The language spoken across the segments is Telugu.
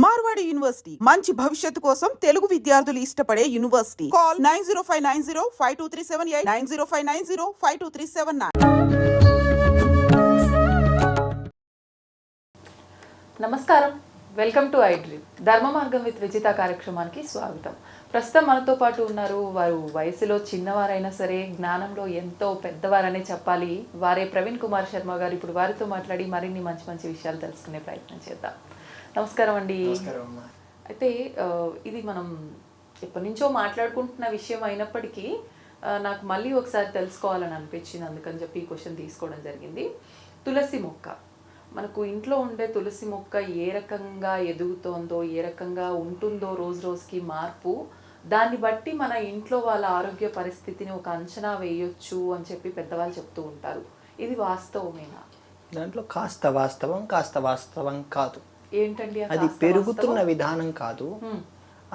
మార్వాడి యూనివర్సిటీ మంచి భవిష్యత్తు కోసం తెలుగు విద్యార్థులు ఇష్టపడే యూనివర్సిటీ. కాల్ 9059052378 9059052379. నమస్కారం, వెల్కమ్ టు ఐ డ్రీమ్. ధర్మ మార్గం విత్ విజిత కార్యక్రమానికి స్వాగతం. ప్రస్తుతం మనతో పాటు ఉన్నారు. వారు వయసులో చిన్నవారైనా సరే జ్ఞానంలో ఎంతో పెద్దవారనే చెప్పాలి. వారే ప్రవీణ్ కుమార్ శర్మ గారు. ఇప్పుడు వారితో మాట్లాడి మరిన్ని మంచి మంచి విషయాలు తెలుసుకునే ప్రయత్నం చేద్దాం. నమస్కారం అండి. అయితే ఇది మనం ఎప్పటి నుంచో మాట్లాడుకుంటున్న విషయం అయినప్పటికీ నాకు మళ్ళీ ఒకసారి తెలుసుకోవాలని అనిపించింది. అందుకని చెప్పి ఈ క్వశ్చన్ తీసుకోవడం జరిగింది. తులసి మొక్క, మనకు ఇంట్లో ఉండే తులసి మొక్క ఏ రకంగా ఎదుగుతోందో, ఏ రకంగా ఉంటుందో రోజు రోజుకి మార్పు, దాన్ని బట్టి మన ఇంట్లో వాళ్ళ ఆరోగ్య పరిస్థితిని ఒక అంచనా వేయొచ్చు అని చెప్పి పెద్దవాళ్ళు చెప్తూ ఉంటారు. ఇది వాస్తవమేనా? దాంట్లో కాస్త వాస్తవం కాస్త వాస్తవం కాదు. ఏంటండి అది? పెరుగుతున్న విధానం కాదు.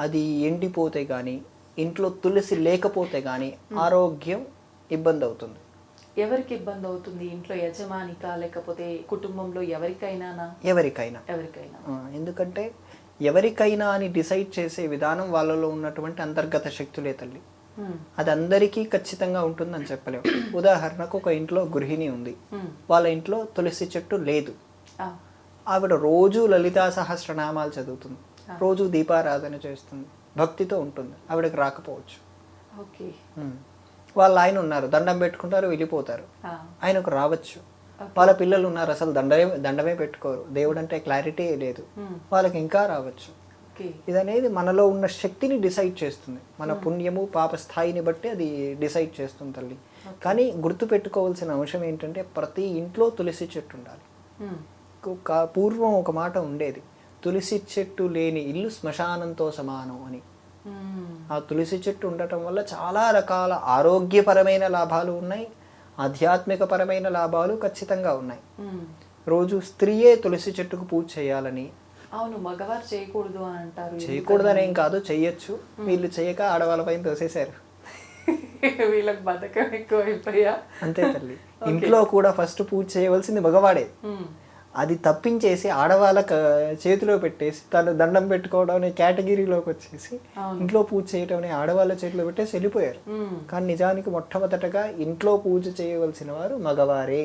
అది ఎండిపోతే గానీ, ఇంట్లో తులసి లేకపోతే గానీ ఆరోగ్యం ఇబ్బంది అవుతుంది. ఎవరికి ఇబ్బంది అవుతుంది? ఇంట్లో యజమానికా లేకపోతే కుటుంబంలో ఎవరికైనా? ఎవరికైనా. ఎందుకంటే ఎవరికైనా అని డిసైడ్ చేసే విధానం వాళ్ళలో ఉన్నటువంటి అంతర్గత శక్తులే తల్లి. అది అందరికీ ఖచ్చితంగా ఉంటుందని చెప్పలేము. ఉదాహరణకు ఒక ఇంట్లో గృహిణి ఉంది, వాళ్ళ ఇంట్లో తులసి చెట్టు లేదు. ఆవిడ రోజు లలితా సహస్రనామాలు చదువుతుంది, రోజు దీపారాధన చేస్తుంది, భక్తితో ఉంటుంది, ఆవిడకి రాకపోవచ్చు. వాళ్ళ ఆయన ఉన్నారు, దండం పెట్టుకుంటారు, వెళ్ళిపోతారు, ఆయనకు రావచ్చు. వాళ్ళ పిల్లలు ఉన్నారు, అసలు దండమే పెట్టుకోరు, దేవుడు అంటే క్లారిటీ లేదు, వాళ్ళకి ఇంకా రావచ్చు. ఇదనేది మనలో ఉన్న శక్తిని డిసైడ్ చేస్తుంది. మన పుణ్యము పాప స్థాయిని బట్టి అది డిసైడ్ చేస్తుంది తల్లి. కానీ గుర్తు పెట్టుకోవాల్సిన అంశం ఏంటంటే ప్రతి ఇంట్లో తులసి చెట్టు ఉండాలి. పూర్వం ఒక మాట ఉండేది, తులసి చెట్టు లేని ఇల్లు శ్మశానంతో సమానం అని. ఆ తులసి చెట్టు ఉండటం వల్ల చాలా రకాల ఆరోగ్యపరమైన లాభాలు ఉన్నాయి, ఆధ్యాత్మిక పరమైన లాభాలు ఖచ్చితంగా ఉన్నాయి. రోజు స్త్రీయే తులసి చెట్టుకు పూజ చేయాలని. అవును, మగవారు చేయకూడదు అని అంటారు. చేయకూడదని ఏం కాదు, చెయ్యొచ్చు. వీళ్ళు చేయక ఆడవాళ్ళ పైన తోసేశారు. వీళ్ళకి బతకం ఎక్కువ అయిపోయా. అంతే తల్లి. ఇంట్లో కూడా ఫస్ట్ పూజ చేయవలసింది మగవాడే. అది తప్పించేసి ఆడవాళ్ళ చేతిలో పెట్టేసి తను దండం పెట్టుకోవడం అనే కేటగిరీలోకి వచ్చేసి ఇంట్లో పూజ చేయడం అనే ఆడవాళ్ళ చేతిలో పెట్టేసి వెళ్ళిపోయారు. కానీ నిజానికి మొట్టమొదటగా ఇంట్లో పూజ చేయవలసిన వారు మగవారే.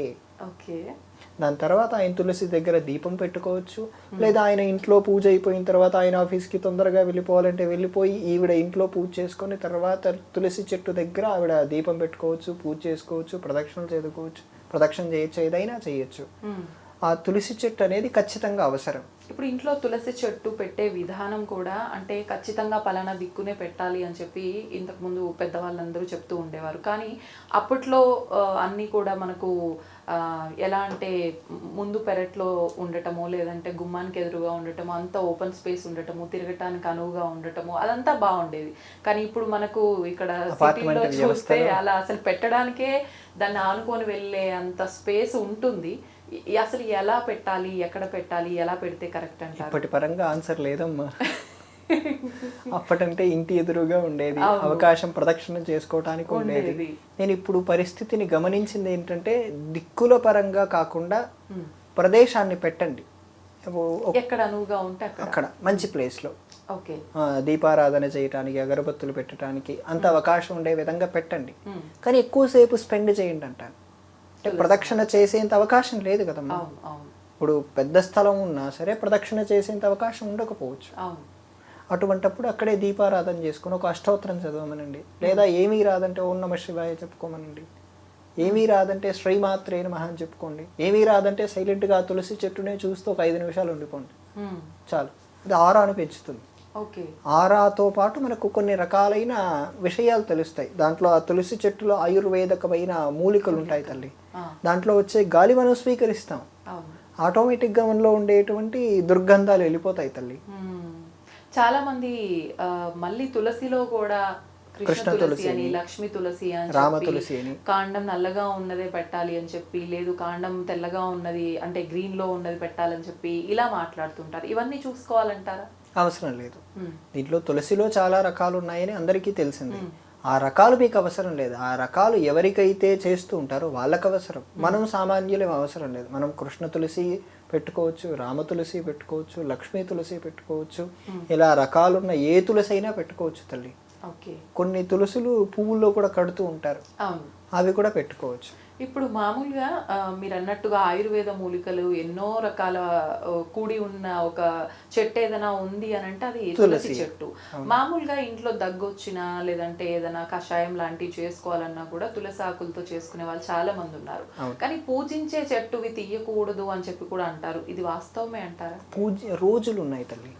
దాని తర్వాత ఆయన తులసి దగ్గర దీపం పెట్టుకోవచ్చు, లేదా ఆయన ఇంట్లో పూజ అయిపోయిన తర్వాత ఆయన ఆఫీస్కి తొందరగా వెళ్ళిపోవాలంటే వెళ్ళిపోయి ఈవిడ ఇంట్లో పూజ చేసుకొని తర్వాత తులసి చెట్టు దగ్గర ఆవిడ దీపం పెట్టుకోవచ్చు, పూజ చేసుకోవచ్చు, ప్రదక్షిణలు చేసుకోవచ్చు, ప్రదక్షిణ చేయొచ్చు, ఏదైనా చేయొచ్చు. ఆ తులసి చెట్టు అనేది ఖచ్చితంగా అవసరం. ఇప్పుడు ఇంట్లో తులసి చెట్టు పెట్టే విధానం కూడా అంటే ఖచ్చితంగా పలానా దిక్కునే పెట్టాలి అని చెప్పి ఇంతకుముందు పెద్దవాళ్ళందరూ చెప్తూ ఉండేవారు. కానీ అప్పట్లో అన్నీ కూడా మనకు ఎలా అంటే ముందు పెరట్లో ఉండటము, లేదంటే గుమ్మానికి ఎదురుగా ఉండటము, అంతా ఓపెన్ స్పేస్ ఉండటము, తిరగటానికి అనువుగా ఉండటము, అదంతా బాగుండేది. కానీ ఇప్పుడు మనకు ఇక్కడ సిటీలో చూస్తే అలా అసలు పెట్టడానికే దాన్ని ఆనుకొని వెళ్ళే అంత స్పేస్ ఉంటుంది. అసలు ఎలా పెట్టాలి, ఎక్కడ పెట్టాలి, ఎలా పెడితే కరెక్ట్ అంటారు? ఇప్పటి పరంగా ఆన్సర్ లేదమ్మా. అప్పటంటే ఇంటి ఎదురుగా ఉండేది, అవకాశం ప్రదక్షిణ చేసుకోవటానికి ఉండేది. నేను ఇప్పుడు పరిస్థితిని గమనించింది ఏంటంటే దిక్కుల పరంగా కాకుండా ప్రదేశాన్ని పెట్టండి, ఎక్కడ అనువుగా ఉంటే అక్కడ మంచి ప్లేస్ లో దీపారాధన చేయటానికి, అగరబత్తులు పెట్టడానికి అంత అవకాశం ఉండే విధంగా పెట్టండి. కానీ ఎక్కువసేపు స్పెండ్ చేయండి అంటాను. ప్రదక్షిణ చేసేంత అవకాశం లేదు కదమ్మా. ఇప్పుడు పెద్ద స్థలం ఉన్నా సరే ప్రదక్షిణ చేసేంత అవకాశం ఉండకపోవచ్చు. అటువంటప్పుడు అక్కడే దీపారాధన చేసుకుని ఒక అష్టోత్తరం చదవమనండి, లేదా ఏమీ రాదంటే ఓం నమః శివాయ చెప్పుకోమనండి, ఏమీ రాదంటే శ్రీమాత్రే నమః అని చెప్పుకోండి, ఏమీ రాదంటే సైలెంట్గా తులసి చెట్టునే చూస్తూ ఒక 5 నిమిషాలు ఉండిపోండి, చాలు. అది ఆరాను పెంచుతుంది. ఆరాతో పాటు మనకు కొన్ని రకాలైన విషయాలు తెలుస్తాయి. దాంట్లో ఆ తులసి చెట్టులో ఆయుర్వేదకమైన మూలికలు ఉంటాయి తల్లి. దాంట్లో వచ్చే గాలి మనం స్వీకరిస్తాం, ఆటోమేటిక్గా మనలో ఉండేటువంటి దుర్గంధాలు వెళ్ళిపోతాయి తల్లి. చాలా మంది మళ్ళీ తులసిలో కూడా కృష్ణ తులసి అని, లక్ష్మీ తులసి అని, రామ తులసి అని, కాండం నల్లగా ఉన్నదే పెట్టాలి అని చెప్పి, లేదు కాండం తెల్లగా ఉన్నది అంటే గ్రీన్ లో ఉన్నది పెట్టాలని చెప్పి ఇలా మాట్లాడుతుంటారు. ఇవన్నీ చూసుకోవాలంటారా? అవసరం లేదు. దీంట్లో తులసిలో చాలా రకాలు ఉన్నాయని అందరికీ తెలిసింది. ఆ రకాలు మీకు అవసరం లేదు. ఆ రకాలు ఎవరికైతే చేస్తూ ఉంటారో వాళ్ళకు అవసరం. మనం సామాన్యులు అవసరం లేదు. మనం కృష్ణ తులసి పెట్టుకోవచ్చు, రామ తులసి పెట్టుకోవచ్చు, లక్ష్మీ తులసి పెట్టుకోవచ్చు, ఇలా రకాలున్న ఏ తులసి అయినా పెట్టుకోవచ్చు తల్లి. ఓకే. కొన్ని తులసులు పువ్వుల్లో కూడా కడుతూ ఉంటారు, అవును. అవి కూడా పెట్టుకోవచ్చు. ఇప్పుడు మామూలుగా మీరు అన్నట్టుగా ఆయుర్వేద మూలికలు ఎన్నో రకాల కూడి ఉన్న ఒక చెట్టు ఏదైనా ఉంది అని అంటే అది తులసి చెట్టు. మామూలుగా ఇంట్లో దగ్గొచ్చినా లేదంటే ఏదైనా కషాయం లాంటివి చేసుకోవాలన్నా కూడా తులసి ఆకులతో చేసుకునే వాళ్ళు చాలా మంది ఉన్నారు. కానీ పూజించే చెట్టువి తీయకూడదు అని చెప్పి కూడా అంటారు. ఇది వాస్తవమే అంటారా? రోజులు ఉన్నాయి తల్లి,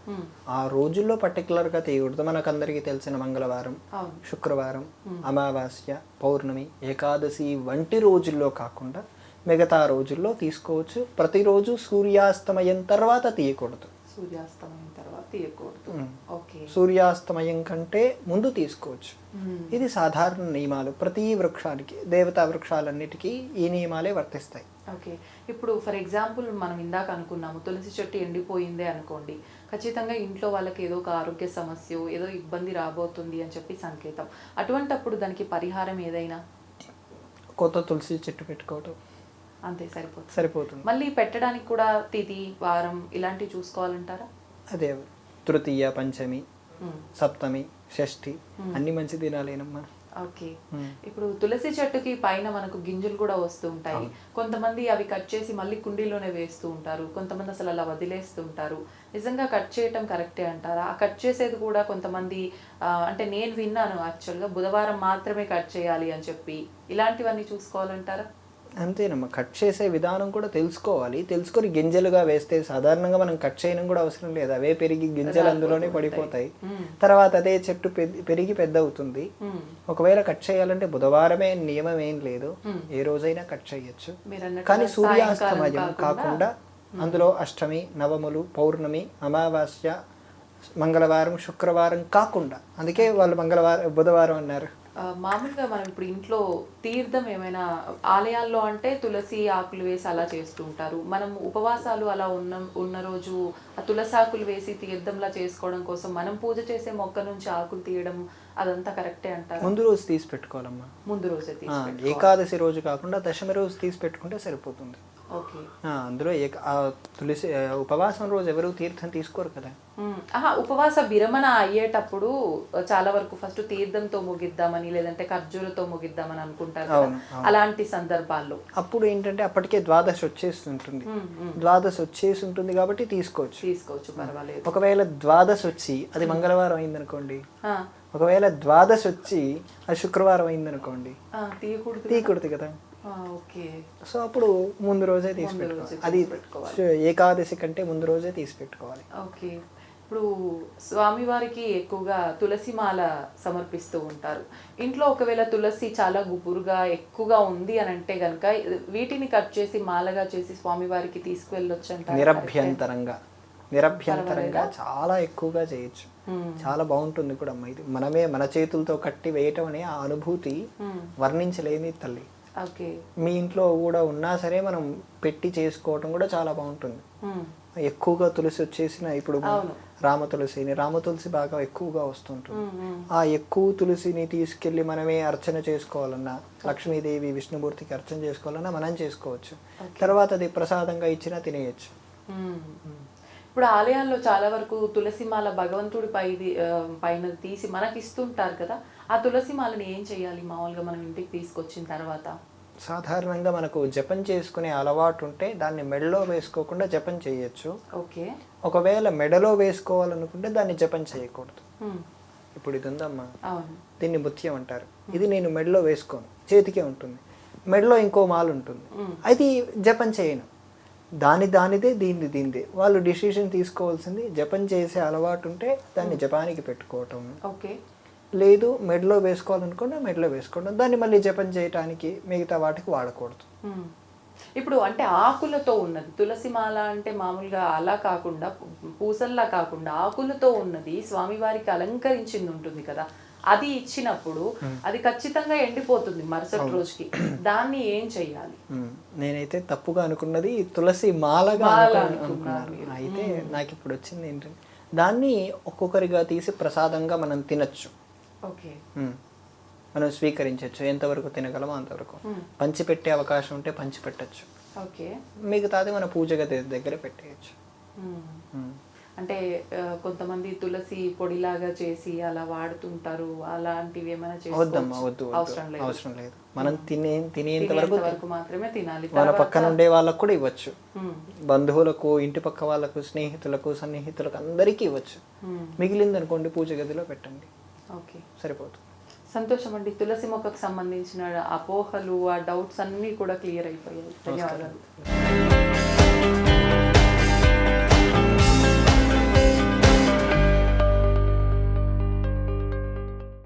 ఆ రోజుల్లో పర్టికులర్ గా తీయకూడదు. మనకందరికీ తెలిసిన మంగళవారం, శుక్రవారం, అమావాస్య, పౌర్ణమి, ఏకాదశి వంటి రోజుల్లో కాకుండా మిగతా రోజుల్లో తీసుకోవచ్చు. ప్రతిరోజు సూర్యాస్తమయం తర్వాత తీయకూడదు. సూర్యాస్తమయం తర్వాత తీయకూడదు. ఓకే. సూర్యాస్తమయం కంటే ముందు తీసుకోవచ్చు. ఇది సాధారణ నియమాలు. ప్రతి వృక్షానికి, దేవతా వృక్షాలన్నిటికీ ఈ నియమాలే వర్తిస్తాయి. ఓకే. ఇప్పుడు ఫర్ ఎగ్జాంపుల్ మనం ఇందాక అనుకున్నాము తులసి చెట్టు ఎండిపోయిందే అనుకోండి, ఖచ్చితంగా ఇంట్లో వాళ్ళకి ఏదో ఒక ఆరోగ్య సమస్య, ఏదో ఇబ్బంది రాబోతుంది అని చెప్పి సంకేతం. అటువంటప్పుడు దానికి పరిహారం ఏదైనా? కొత్త తులసి చెట్టు పెట్టుకోవటం అంతే సరిపోతుంది. మళ్ళీ పెట్టడానికి కూడా తిథి, వారం ఇలాంటివి చూసుకోవాలంటారా? అదే తృతీయ, పంచమి, సప్తమి, షష్ఠి అన్ని మంచి దినాలేనమ్మా. ఓకే. ఇప్పుడు తులసి చెట్టుకి పైన మనకు గింజలు కూడా వస్తూ ఉంటాయి. కొంతమంది అవి కట్ చేసి మళ్ళీ కుండీలోనే వేస్తూ ఉంటారు, కొంతమంది అసలు అలా వదిలేస్తూ ఉంటారు. నిజంగా కట్ చేయటం కరెక్టే అంటారా? ఆ కట్ చేసేది కూడా కొంతమంది అంటే నేను విన్నాను యాక్చువల్గా బుధవారం మాత్రమే కట్ చేయాలి అని చెప్పి, ఇలాంటివన్నీ చూసుకోవాలంటారా? అంతేనమ్మా, కట్ చేసే విధానం కూడా తెలుసుకోవాలి. తెలుసుకొని గింజలుగా వేస్తే సాధారణంగా మనం కట్ చేయడం కూడా అవసరం లేదు, అవే పెరిగి గింజలు అందులోనే పడిపోతాయి. తర్వాత అదే చెట్టు పెరిగి పెద్ద అవుతుంది. ఒకవేళ కట్ చేయాలంటే బుధవారమే నియమం ఏం లేదు, ఏ రోజైనా కట్ చేయొచ్చు. కానీ సూర్యాస్తమయం కాకుండా అందులో అష్టమి, నవములు, పౌర్ణమి, అమావాస్య, మంగళవారం, శుక్రవారం కాకుండా, అందుకే వాళ్ళు బుధవారం అన్నారు. మామూలుగా మనం ఇప్పుడు ఇంట్లో తీర్థం ఏమైనా ఆలయాల్లో అంటే తులసి ఆకులు వేసి అలా చేస్తూ ఉంటారు. మనం ఉపవాసాలు అలా ఉన్న రోజు ఆ తులసి ఆకులు వేసి తీర్థంలా చేసుకోవడం కోసం మనం పూజ చేసే మొక్క నుంచి ఆకులు తీయడం అదంతా కరెక్టే అంటారు? ముందు రోజు తీసి పెట్టుకోవాలమ్మా. ముందు రోజే తీసి ఏకాదశి రోజు కాకుండా దశమి రోజు తీసి పెట్టుకుంటే సరిపోతుంది. ఓకే. అందులో తులసి ఉపవాసం రోజు ఎవరు తీర్థం తీసుకోరు కదా. ఉపవాస విరమణ అయ్యేటప్పుడు చాలా వరకు ఫస్ట్ తీర్థంతో ముగిద్దామని లేదంటే ఖర్జూరతో ముగిద్దామని అనుకుంటారు కదా, అలాంటి సందర్భాల్లో అప్పుడు ఏంటంటే అప్పటికే ద్వాదశి వచ్చేసి ఉంటుంది కాబట్టి తీసుకోవచ్చు, పర్వాలేదు. ఒకవేళ ద్వాదశి వచ్చి అది మంగళవారం అయిందనుకోండి, ఒకవేళ ద్వాదశి వచ్చి అది శుక్రవారం అయిందనుకోండి, తీయకూడదు కదా. సో అప్పుడు ముందు రోజే తీసి పెట్టుకోవాలి. అది ఏకాదశి కంటే ముందు రోజే తీసి పెట్టుకోవాలి. ఓకే. ఇప్పుడు స్వామివారికి ఎక్కువగా తులసి మాల సమర్పిస్తూ ఉంటారు. ఇంట్లో ఒకవేళ తులసి చాలా గుబురుగా ఎక్కువగా ఉంది అని అంటే గనక వీటిని కట్ చేసి మాలగా చేసి స్వామివారికి తీసుకువెళ్ళొచ్చు అంటారు? నిరభ్యంతరంగా చాలా ఎక్కువగా చేయొచ్చు, చాలా బాగుంటుంది కూడా అమ్మ. ఇది మనమే మన చేతులతో కట్టి వేయటం అనే ఆ అనుభూతి వర్ణించలేని తల్లి. మీ ఇంట్లో కూడా ఉన్నా సరే మనం పెట్టి చేసుకోవటం కూడా చాలా బాగుంటుంది. ఎక్కువగా తులసి వచ్చేసిన ఇప్పుడు రామ తులసి బాగా ఎక్కువగా వస్తుంటుంది. ఆ ఎక్కువ తులసిని తీసుకెళ్లి మనమే అర్చన చేసుకోవాలన్నా, లక్ష్మీదేవి విష్ణుమూర్తికి అర్చన చేసుకోవాలన్నా మనం చేసుకోవచ్చు. తర్వాత అది ప్రసాదంగా ఇచ్చినా తినేయచ్చు. ఇప్పుడు ఆలయాల్లో చాలా వరకు తులసి మాల భగవంతుడి పైన తీసి మనకి ఇస్తుంటారు కదా, ఆ తులసి మాలని ఏం చేయాలి మామూలుగా మనం ఇంటికి తీసుకొచ్చిన తర్వాత? సాధారణంగా మనకు జపం చేసుకునే అలవాటు ఉంటే దాన్ని మెడలో వేసుకోకుండా జపం చేయొచ్చు. ఓకే. ఒకవేళ మెడలో వేసుకోవాలనుకుంటే దాన్ని జపం చేయకూడదు. ఇప్పుడు ఇది ఉందమ్మా, దీన్ని ముత్యం అంటారు. ఇది నేను మెడలో వేసుకోను, చేతికే ఉంటుంది. మెడలో ఇంకో మాల ఉంటుంది, అది జపం చేయను. దానిదే దీనిదే. వాళ్ళు డిసిషన్ తీసుకోవాల్సింది, జపం చేసే అలవాటు ఉంటే దాన్ని జపానికి పెట్టుకోవటం. ఓకే. లేదు మెడలో వేసుకోవాలనుకుంటే మెడలో వేసుకోవడం, దాన్ని మళ్ళీ జపం చేయడానికి మిగతా వాటికి వాడకూడదు. ఇప్పుడు అంటే ఆకులతో ఉన్నది తులసి మాల అంటే మామూలుగా అలా కాకుండా పూసల్లా కాకుండా ఆకులతో ఉన్నది స్వామివారికి అలంకరించింది ఉంటుంది కదా, అది ఇచ్చినప్పుడు అది ఖచ్చితంగా ఎండిపోతుంది మరుసటి రోజుకి. దాన్ని ఏం చెయ్యాలి? నేనైతే తప్పుగా అనుకున్నది తులసి మాలగా అనుకున్నాను. అయితే నాకు ఇప్పుడు వచ్చింది ఏంటంటే దాన్ని ఒక్కొక్కరిగా తీసి ప్రసాదంగా మనం తినచ్చు. ఓకే. మనం స్వీకరించవచ్చు, ఎంతవరకు తినగలమో అంతవరకు. పంచిపెట్టే అవకాశం ఉంటే పంచిపెట్టచ్చు, ఓకే. మిగతాది మన పూజ గది దగ్గర పెట్టేయచ్చు. అంటే కొంతమంది తులసి పొడిలాగా చేసి అలా వాడుతుంటారు, అలాంటివి ఏమైనా వద్దమ్మా, వద్దు అవసరం లేదు. మనం తినేంత వరకు మాత్రమే తినాలి. మన పక్కన ఉండే వాళ్ళకు కూడా ఇవ్వచ్చు, బంధువులకు, ఇంటి పక్క వాళ్ళకు, స్నేహితులకు, సన్నిహితులకు అందరికీ ఇవ్వచ్చు. మిగిలింది అనుకోండి పూజ గదిలో పెట్టండి. ఓకే, సరిపోతుంది. సంతోషం అండి. తులసి మొక్కకు సంబంధించిన అపోహలు, ఆ డౌట్స్ అన్నీ కూడా క్లియర్ అయిపోయాయి. ధన్యవాదాలు.